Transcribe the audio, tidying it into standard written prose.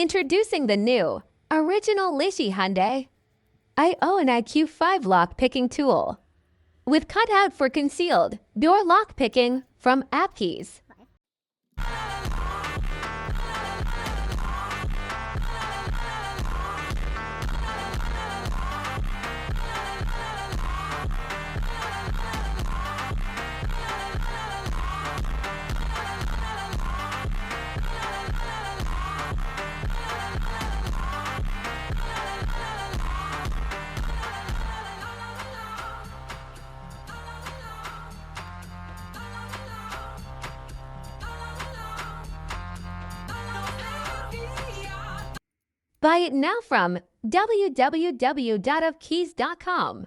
Introducing the new, original Lishi Hyundai Ioniq5 lock picking tool with cutout for concealed door lock picking from app keys. Buy it now from www.upkeys.com.